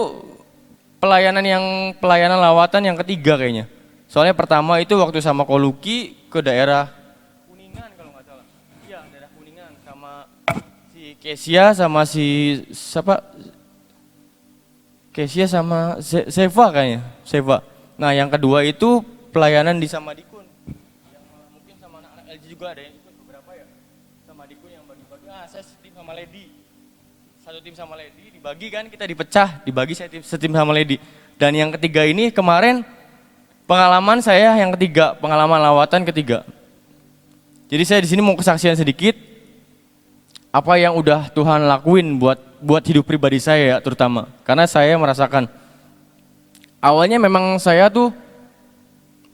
pelayanan lawatan yang ketiga kayaknya. Soalnya pertama itu waktu sama Koluki ke daerah Kuningan kalau nggak salah. Iya, daerah Kuningan sama si Kesia sama si siapa? Kesia sama Seva kayaknya, Seva. Nah, yang kedua itu pelayanan di Samadikun. Yang mungkin sama anak-anak LG juga ada yang ikut beberapa ya. Samadikun yang bagi-bagi. Saya setim sama Lady. Satu tim sama Lady dibagi kan, kita dipecah, dibagi saya setim sama Lady. Dan yang ketiga ini kemarin pengalaman saya yang ketiga, pengalaman lawatan ketiga. Jadi saya di sini mau kesaksian sedikit apa yang udah Tuhan lakuin buat hidup pribadi saya ya, terutama. Karena saya merasakan awalnya memang saya tuh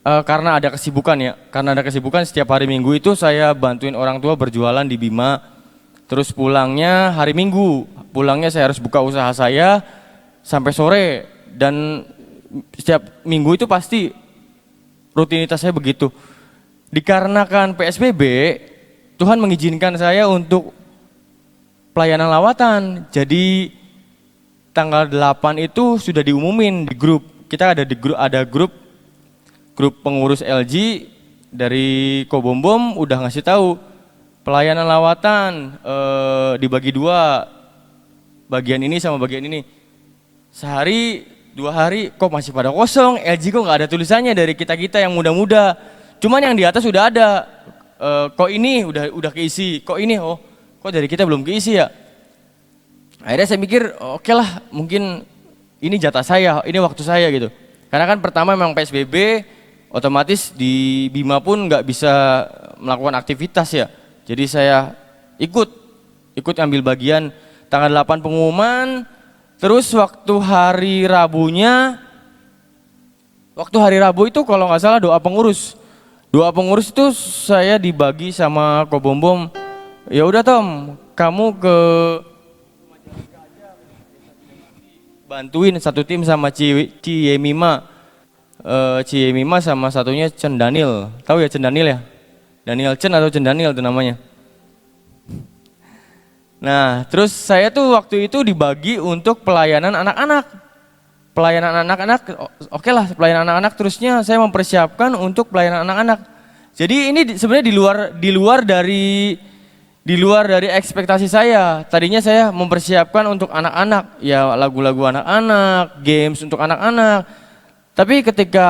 karena ada kesibukan ya, karena ada kesibukan setiap hari Minggu itu saya bantuin orang tua berjualan di Bima. Terus pulangnya hari Minggu, pulangnya saya harus buka usaha saya sampai sore, dan setiap minggu itu pasti rutinitas saya begitu. Dikarenakan PSBB, Tuhan mengizinkan saya untuk pelayanan lawatan. Jadi tanggal 8 itu sudah diumumin di grup. Kita ada di grup pengurus LG dari Kobombom udah ngasih tahu pelayanan lawatan dibagi dua, bagian ini sama bagian ini. Sehari, 2 hari kok masih pada kosong, LG kok nggak ada tulisannya dari kita-kita yang muda-muda. Cuman yang di atas udah ada, kok ini udah keisi, kok ini kok dari kita belum keisi ya. Akhirnya saya mikir oke lah, mungkin ini jatah saya, ini waktu saya gitu. Karena kan pertama memang PSBB, otomatis di Bima pun nggak bisa melakukan aktivitas ya. Jadi saya ikut ambil bagian tanggal 8 pengumuman, terus waktu hari Rabunya, waktu hari Rabu itu kalau nggak salah doa pengurus. Doa pengurus itu saya dibagi sama Kobombom, ya udah Tom, kamu ke bantuin satu tim sama Ciyemima sama satunya Chen Daniel. Tahu ya Chen Daniel ya? Daniel Chen atau Chen Daniel itu namanya. Nah, terus saya tuh waktu itu dibagi untuk pelayanan anak-anak. Pelayanan anak-anak, oke lah pelayanan anak-anak, terusnya saya mempersiapkan untuk pelayanan anak-anak. Jadi ini sebenarnya di luar dari ekspektasi saya. Tadinya saya mempersiapkan untuk anak-anak, ya lagu-lagu anak-anak, games untuk anak-anak. Tapi ketika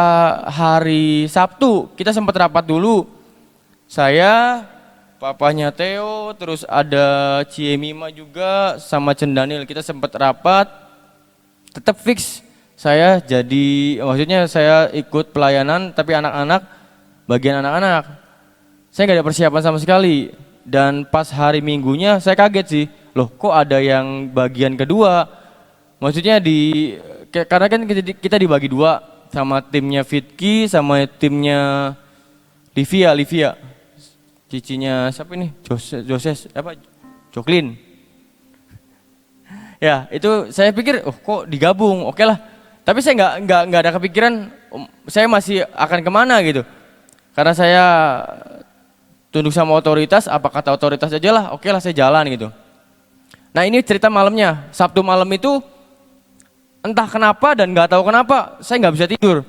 hari Sabtu kita sempat rapat dulu. Saya, papanya Theo, terus ada Ciemima juga sama Cendanil. Kita sempat rapat, tetap fix saya jadi, maksudnya saya ikut pelayanan tapi anak-anak, bagian anak-anak. Saya nggak ada persiapan sama sekali. Dan pas hari Minggunya saya kaget sih, loh kok ada yang bagian kedua. Maksudnya karena kan kita dibagi dua, sama timnya Fitki sama timnya Livia. Cicinya siapa ini? Joses apa? Joklin. Ya itu saya pikir, kok digabung, oke lah. Tapi saya nggak ada kepikiran, saya masih akan kemana gitu. Karena saya tunduk sama otoritas, apa kata otoritas aja lah, oke lah saya jalan gitu. Nah ini cerita malamnya, Sabtu malam itu entah kenapa dan nggak tahu kenapa saya nggak bisa tidur.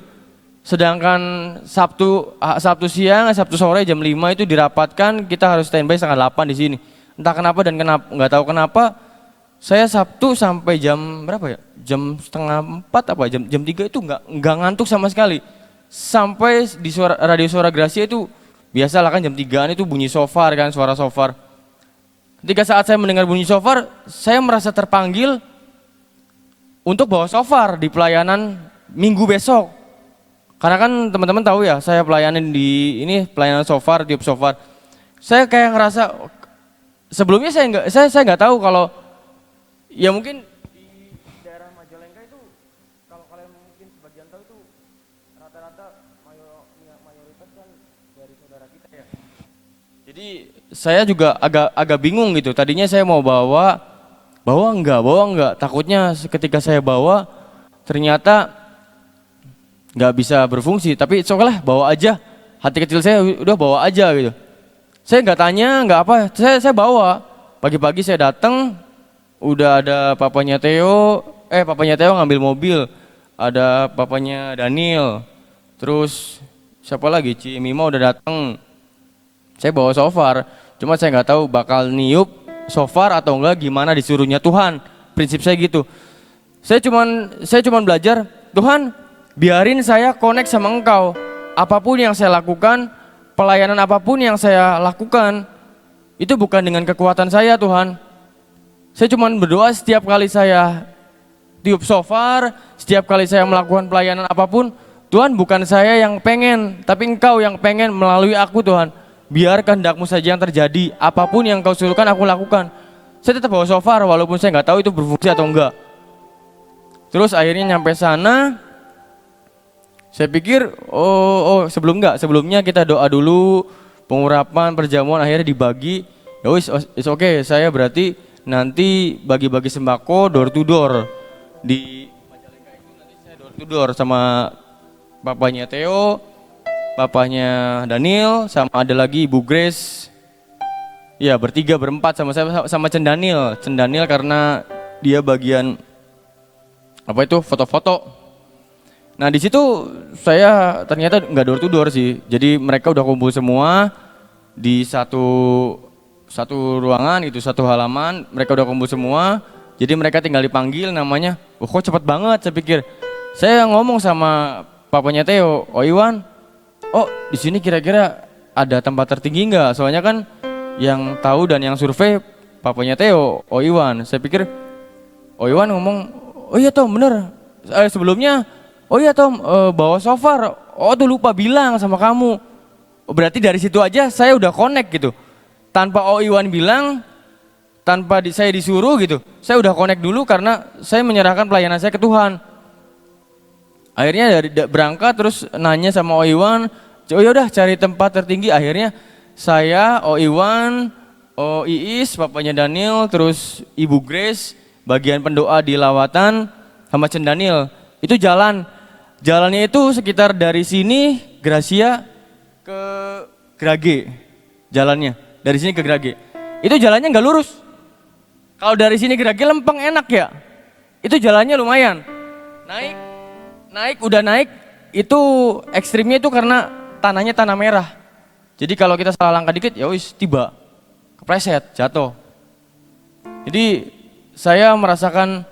Sedangkan Sabtu siang, Sabtu sore jam 5 itu dirapatkan, kita harus standby setengah 8 di sini. Entah kenapa dan nggak tahu kenapa saya Sabtu sampai jam berapa ya? Jam setengah 4 apa jam 3 itu nggak ngantuk sama sekali. Sampai di radio suara Gracia itu biasalah kan jam 3-an itu bunyi shofar kan, suara shofar. Ketika saat saya mendengar bunyi shofar, saya merasa terpanggil untuk bawa shofar di pelayanan minggu besok. Karena kan teman-teman tahu ya, saya pelayanan di ini pelayanan shofar, tiup shofar. Saya kayak ngerasa sebelumnya saya nggak tahu kalau ya mungkin di daerah Majalengka itu kalau kalian mungkin sebagian tahu itu rata-rata mayoritas kan dari saudara kita ya. Jadi saya juga agak bingung gitu. Tadinya saya mau bawa enggak. Takutnya ketika saya bawa ternyata nggak bisa berfungsi. Tapi lah, bawa aja. Hati kecil saya udah bawa aja gitu. Saya nggak tanya, nggak apa. Saya bawa. Pagi-pagi saya datang, udah ada papanya Theo ngambil mobil. Ada papanya Daniel. Terus siapa lagi? Ci Mima udah datang. Saya bawa shofar, cuma saya nggak tahu bakal niup shofar atau enggak, gimana disuruhnya Tuhan. Prinsip saya gitu. Saya cuman belajar, Tuhan, biarin saya connect sama Engkau. Apapun yang saya lakukan, pelayanan apapun yang saya lakukan, itu bukan dengan kekuatan saya, Tuhan. Saya cuman berdoa setiap kali saya tiup shofar, setiap kali saya melakukan pelayanan apapun, Tuhan, bukan saya yang pengen, tapi Engkau yang pengen melalui aku, Tuhan. Biar kehendak-Mu saja yang terjadi, apapun yang Kau suruhkan aku lakukan. Saya tetap bawa shofar walaupun saya nggak tahu itu berfungsi atau enggak. Terus akhirnya nyampe sana, saya pikir sebelumnya kita doa dulu, pengurapan, perjamuan, akhirnya dibagi. Ya wis, it's okay, saya berarti nanti bagi-bagi sembako door to door di Majalengka itu. Nanti saya door to door sama papanya Theo, papanya Daniel, sama ada lagi Ibu Grace. Ya, berempat sama saya, sama Cendanil karena dia bagian apa itu, foto-foto. Nah di situ saya ternyata nggak door to door sih. Jadi mereka udah kumpul semua di satu ruangan itu, satu halaman. Mereka udah kumpul semua. Jadi mereka tinggal dipanggil namanya. Kok cepet banget, saya pikir. Saya ngomong sama papanya Theo, Iwan, di sini kira-kira ada tempat tertinggi nggak? Soalnya kan yang tahu dan yang survei papanya Theo, Iwan. Saya pikir Iwan ngomong, oh iya Tom bener. Sebelumnya, oh iya Tom bawa shofar. Tuh lupa bilang sama kamu. Berarti dari situ aja saya udah connect gitu. Tanpa Iwan bilang, tanpa saya disuruh gitu, saya udah connect dulu karena saya menyerahkan pelayanan saya ke Tuhan. Akhirnya dari berangkat terus nanya sama Iwan, oh yaudah cari tempat tertinggi. Akhirnya saya, Iwan, Iis, papanya Daniel, terus Ibu Grace, bagian pendoa di lawatan, sama Cendanil. Itu jalannya itu sekitar dari sini Gracia ke Grage. Jalannya dari sini ke Grage. Itu jalannya nggak lurus. Kalau dari sini Grage lempeng enak ya. Itu jalannya lumayan. Naik itu ekstrimnya itu karena tanahnya tanah merah. Jadi kalau kita salah langkah dikit ya wis tiba, kepleset, jatuh. Jadi saya merasakan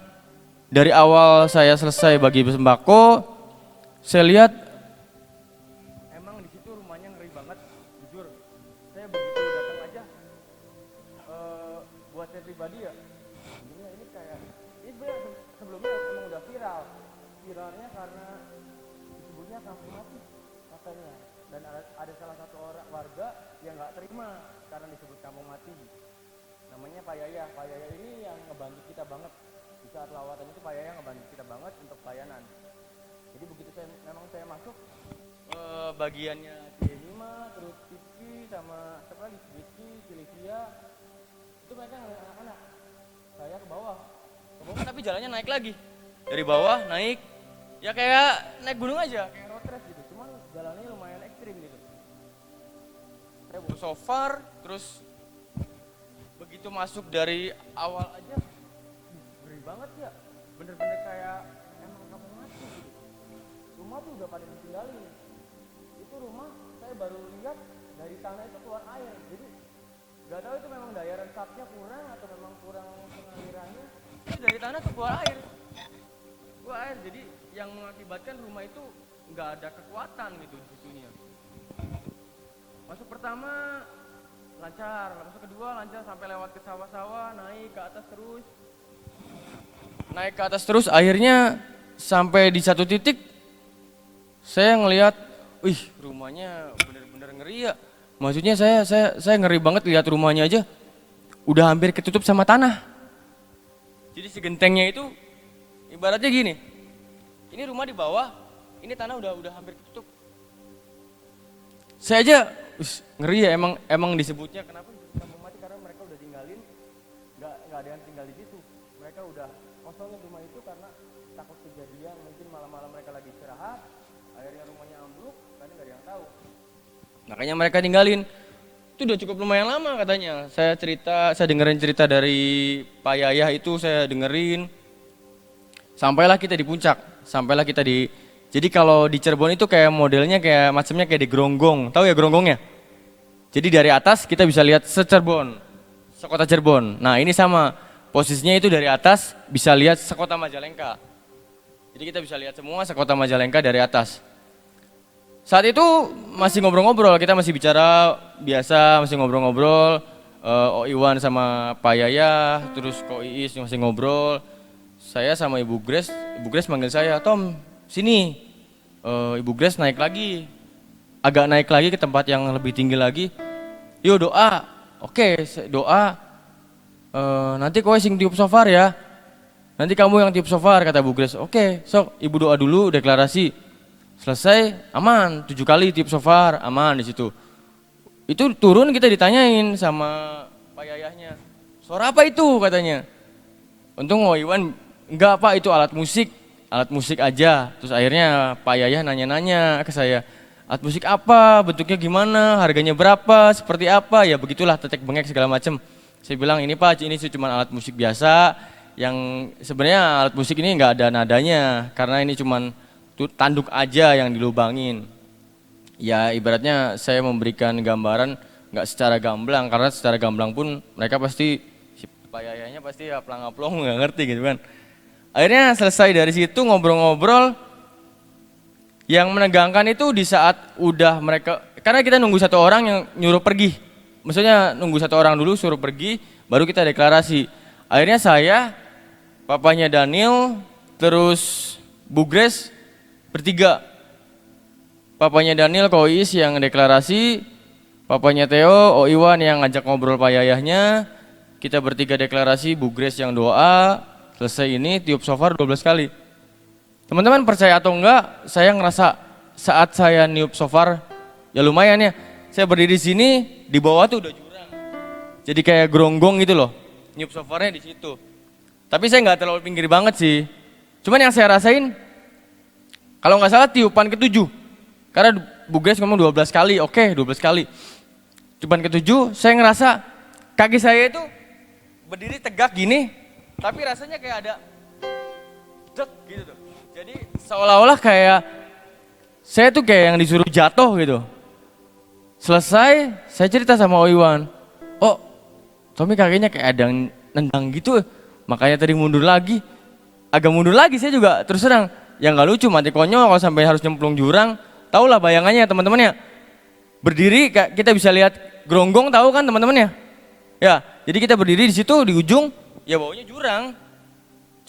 dari awal saya selesai bagi sembako, saya lihat emang di situ rumahnya ngeri banget, jujur. Saya begitu datang aja, buat saya pribadi ya, ini kayak, ini sebelumnya emang udah viral. Viralnya karena disebutnya kampung mati katanya, dan ada salah satu orang warga yang nggak terima karena disebut kampung mati. Namanya Pak Yaya ini yang ngebantu kita banget di saat lawatan itu. Pak Yaya ngebantu kita banget untuk pelayanan. Jadi begitu saya masuk bagiannya Cima, terus Kiki sama siapa lagi, Kiki, Silvia, itu mereka ngeliat anak-anak. Saya ke bawah tapi jalannya naik lagi, dari bawah naik. Ya kayak naik gunung aja, kayak road race gitu, cuman jalannya lumayan ekstrim gitu. Saya bawa shofar, terus begitu masuk dari awal aja, ngeri banget ya, bener-bener kayak emang kampung mati gitu. Rumah tuh udah pada ditinggalin. Itu rumah saya baru lihat dari tanah itu keluar air, jadi gak tahu itu memang daya resapnya kurang atau memang kurang pengalirannya. Itu dari tanah tuh keluar air, jadi yang mengakibatkan rumah itu nggak ada kekuatan gitu di situnya. Masuk pertama lancar, masa kedua lancar sampai lewat ke sawah-sawah, naik ke atas terus. Naik ke atas terus, akhirnya sampai di satu titik saya ngelihat, wih rumahnya bener-bener ngeri ya. Maksudnya saya ngeri banget lihat rumahnya aja, udah hampir ketutup sama tanah. Jadi si gentengnya itu ibaratnya gini, ini rumah di bawah, ini tanah udah hampir ketutup. Saya aja ngeri ya, emang disebutnya kenapa disebut kampung mati, karena mereka udah tinggalin, nggak ada yang tinggal di situ. Mereka udah kosongin rumah itu karena takut kejadian, mungkin malam-malam mereka lagi istirahat, akhirnya rumahnya ambruk, karena nggak ada yang tahu. Makanya mereka tinggalin. Itu udah cukup lumayan lama katanya. Saya dengerin cerita dari Pak Yayah itu, saya dengerin. Sampailah kita di puncak, jadi kalau di Cirebon itu kayak modelnya kayak macamnya kayak di Gronggong. Tahu ya Gronggongnya? Jadi dari atas kita bisa lihat se-Cirebon, sekota Cirebon. Nah, ini sama. Posisinya itu dari atas bisa lihat sekota Majalengka. Jadi kita bisa lihat semua sekota Majalengka dari atas. Saat itu masih ngobrol-ngobrol, kita masih bicara biasa, masih ngobrol-ngobrol. O Iwan sama Pak Yayah, terus Ko Iis masih ngobrol. Saya sama Ibu Grace manggil saya, Tom, sini. Ibu Grace naik lagi, agak naik lagi ke tempat yang lebih tinggi lagi. Yuk doa, oke doa. Nanti kowe sing tiup shofar ya. Nanti kamu yang tiup shofar, kata Bu Grace. Oke, sok ibu doa dulu, deklarasi. Selesai, aman. 7 kali tiup shofar, aman di situ. Itu turun kita ditanyain sama Pak Yayahnya. Suara apa itu katanya? Untung Iwan, enggak Pak, itu alat musik aja. Terus akhirnya Pak Yayah nanya-nanya ke saya, alat musik apa, bentuknya gimana, harganya berapa, seperti apa, ya begitulah tetek bengek segala macam. Saya bilang ini Pak, ini cuma alat musik biasa, yang sebenarnya alat musik ini nggak ada nadanya, karena ini cuma tanduk aja yang dilubangin. Ya ibaratnya saya memberikan gambaran nggak secara gamblang, karena secara gamblang pun mereka pasti, si Pak Yayahnya pasti aplang-aplong nggak ngerti gitu kan. Akhirnya selesai dari situ ngobrol-ngobrol. Yang menegangkan itu di saat udah mereka, karena kita nunggu satu orang yang nyuruh pergi. Maksudnya nunggu satu orang dulu suruh pergi, baru kita deklarasi. Akhirnya saya, papanya Daniel, terus Bu Grace bertiga. Papanya Daniel, Ko Iis yang deklarasi, papanya Theo, O Iwan yang ngajak ngobrol Pak Yayahnya. Kita bertiga deklarasi, Bu Grace yang doa. Selesai ini tiup shofar 12 kali. Teman-teman percaya atau enggak, saya ngerasa saat saya niup shofar, ya lumayan ya. Saya berdiri di sini, di bawah tuh udah jurang. Jadi kayak geronggong gitu loh. Niup shofarnya di situ. Tapi saya nggak terlalu pinggir banget sih. Cuman yang saya rasain, kalau nggak salah tiupan ke-7. Karena Bu Grace ngomong 12 kali, oke 12 kali. Tiupan ke-7, saya ngerasa kaki saya itu berdiri tegak gini, tapi rasanya kayak ada dek gitu tuh. Jadi seolah-olah kayak saya tuh kayak yang disuruh jatuh gitu. Selesai, saya cerita sama Iwan. Oh, Tommy kakinya kayak ada yang nendang gitu. Makanya tadi mundur lagi. Agak mundur lagi, saya juga terus terang. Ya nggak lucu, mati konyol kalau sampai harus nyemplung jurang. Tahu lah bayangannya teman-temannya. Berdiri kita bisa lihat geronggong, tahu kan teman-temannya? Ya, jadi kita berdiri di situ di ujung. Ya bawahnya jurang.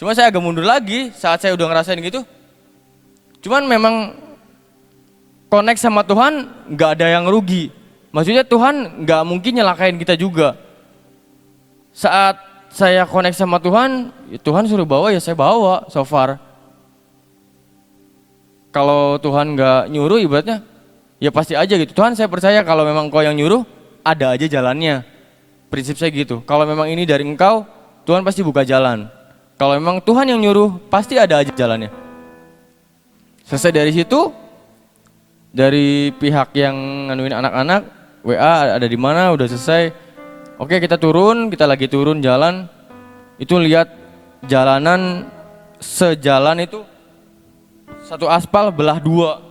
Cuma saya agak mundur lagi saat saya udah ngerasain gitu. Cuman memang connect sama Tuhan nggak ada yang rugi. Maksudnya Tuhan nggak mungkin nyelakain kita juga. Saat saya connect sama Tuhan, ya Tuhan suruh bawa ya saya bawa so far. Kalau Tuhan nggak nyuruh ibaratnya, ya pasti aja gitu. Tuhan saya percaya kalau memang kau yang nyuruh, ada aja jalannya. Prinsip saya gitu. Kalau memang ini dari engkau, Tuhan pasti buka jalan. Kalau memang Tuhan yang nyuruh, pasti ada aja jalannya. Selesai dari situ, dari pihak yang nganuin anak-anak, WA ada di mana, udah selesai. Oke kita turun, kita lagi turun jalan. Itu lihat jalanan sejalan itu satu aspal belah dua.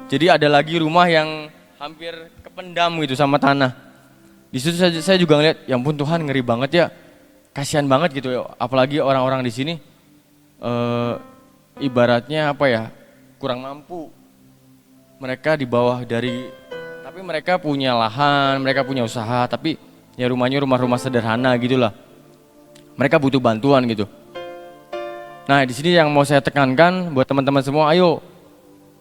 Jadi ada lagi rumah yang hampir kependam gitu sama tanah. Di situ saya juga ngeliat, ya ampun Tuhan ngeri banget ya. Kasihan banget gitu ya, apalagi orang-orang di sini ibaratnya apa ya, kurang mampu. Mereka di bawah dari, tapi Tapi mereka punya lahan, mereka punya usaha, tapi ya rumahnya rumah-rumah sederhana gitulah. Mereka butuh bantuan gitu. Nah, di sini yang mau saya tekankan buat teman-teman semua, ayo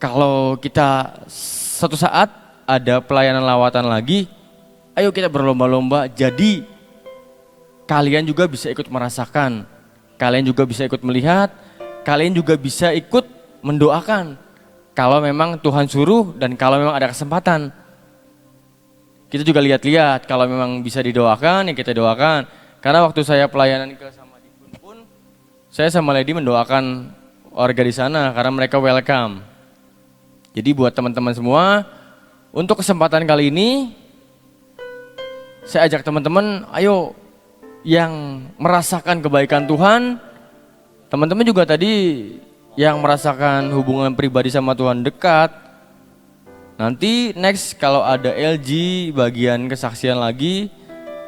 kalau kita suatu saat ada pelayanan lawatan lagi, ayo kita berlomba-lomba jadi kalian juga bisa ikut merasakan, kalian juga bisa ikut melihat, kalian juga bisa ikut mendoakan. Kalau memang Tuhan suruh dan kalau memang ada kesempatan. Kita juga lihat-lihat, kalau memang bisa didoakan ya kita doakan. Karena waktu saya pelayanan ke sama Dikbud pun, saya sama Lady mendoakan warga di sana karena mereka welcome. Jadi buat teman-teman semua, untuk kesempatan kali ini, saya ajak teman-teman, ayo yang merasakan kebaikan Tuhan, teman-teman juga tadi yang merasakan hubungan pribadi sama Tuhan dekat. Nanti next kalau ada LG bagian kesaksian lagi,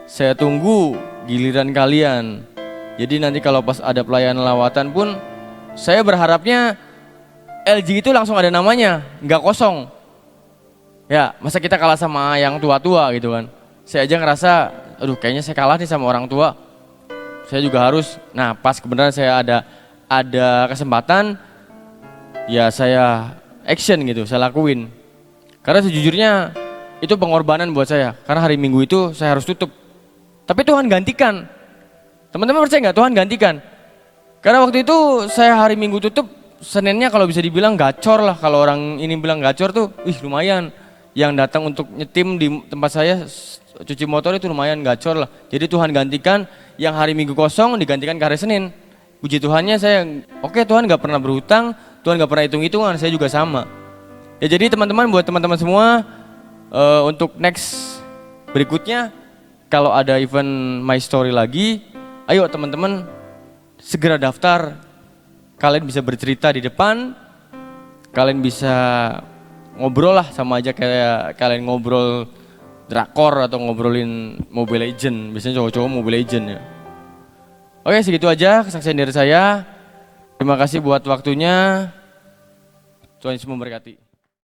saya tunggu giliran kalian. Jadi nanti kalau pas ada pelayanan lawatan pun, saya berharapnya LG itu langsung ada namanya, nggak kosong. Ya, masa kita kalah sama yang tua-tua gitu kan. Saya aja ngerasa, aduh kayaknya saya kalah nih sama orang tua. Saya juga harus, nah pas kebenaran saya ada kesempatan, ya saya action gitu, saya lakuin. Karena sejujurnya itu pengorbanan buat saya, karena hari Minggu itu saya harus tutup. Tapi Tuhan gantikan. Teman-teman percaya nggak Tuhan gantikan? Karena waktu itu saya hari Minggu tutup, Seninnya kalau bisa dibilang gacor lah. Kalau orang ini bilang gacor tuh, lumayan. Yang datang untuk nyetim di tempat saya cuci motor itu lumayan gacor lah. Jadi Tuhan gantikan yang hari Minggu kosong digantikan ke hari Senin. Puji Tuhannya saya, oke, Tuhan gak pernah berhutang, Tuhan gak pernah hitung-hitungan, saya juga sama. Ya jadi teman-teman, buat teman-teman semua, untuk next berikutnya, kalau ada event My Story lagi, ayo teman-teman segera daftar. Kalian bisa bercerita di depan, kalian bisa ngobrol lah, sama aja kayak kalian ngobrol drakor atau ngobrolin Mobile Legend. Biasanya cowok-cowok Mobile Legend ya. Oke, segitu aja kesaksian dari saya. Terima kasih buat waktunya. Tuhan Yesus memberkati.